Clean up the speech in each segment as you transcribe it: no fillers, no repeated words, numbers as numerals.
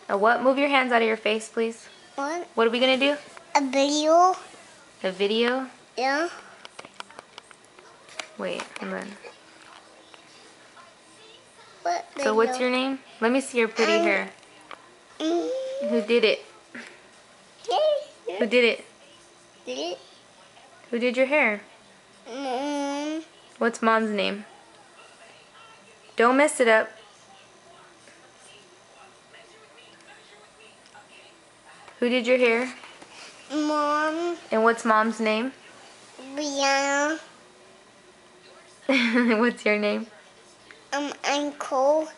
A what? Move your hands out of your face, please. What? What are we gonna do? A video. A video? Yeah. Wait, hold on. What video? So what's your name? Let me see your pretty hair. Who did it? Who did it? Did it? Who did your hair? Mom. What's mom's name? Don't mess it up. Who did your hair? Mom. And what's mom's name? Brianna. What's your name? Uncle.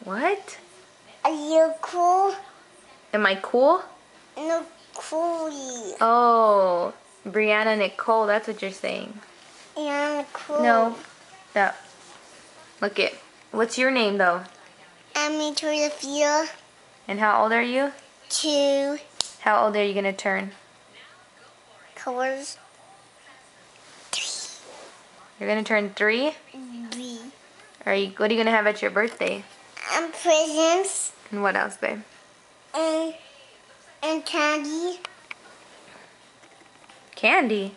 What? Are you cool? Am I cool? No, cool. Oh, Brianna Nicole, that's what you're saying. Yeah, cool. No. No. Look it. What's your name though? I'm into the field. And how old are you? 2 How old are you gonna turn? colors. You're gonna turn 3? B. What are you gonna have at your birthday? Presents. And what else, babe? And candy. Candy.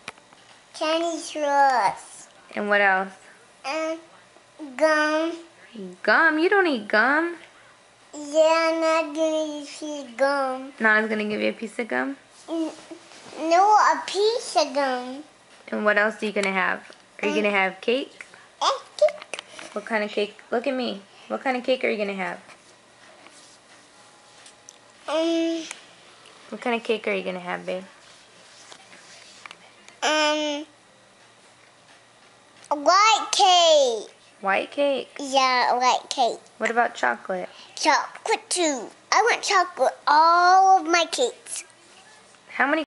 Candy straws. And what else? And gum. Gum? You don't eat gum. Yeah, I'm not gonna eat gum. Nana's gonna give you a piece of gum. No, a piece of gum. And what else are you gonna have? Are you gonna have cake? What kind of cake? Look at me. What kind of cake are you gonna have? What kind of cake are you gonna have, babe? White cake. White cake? Yeah, white cake. What about chocolate? Chocolate too. I want chocolate all of my cakes. How many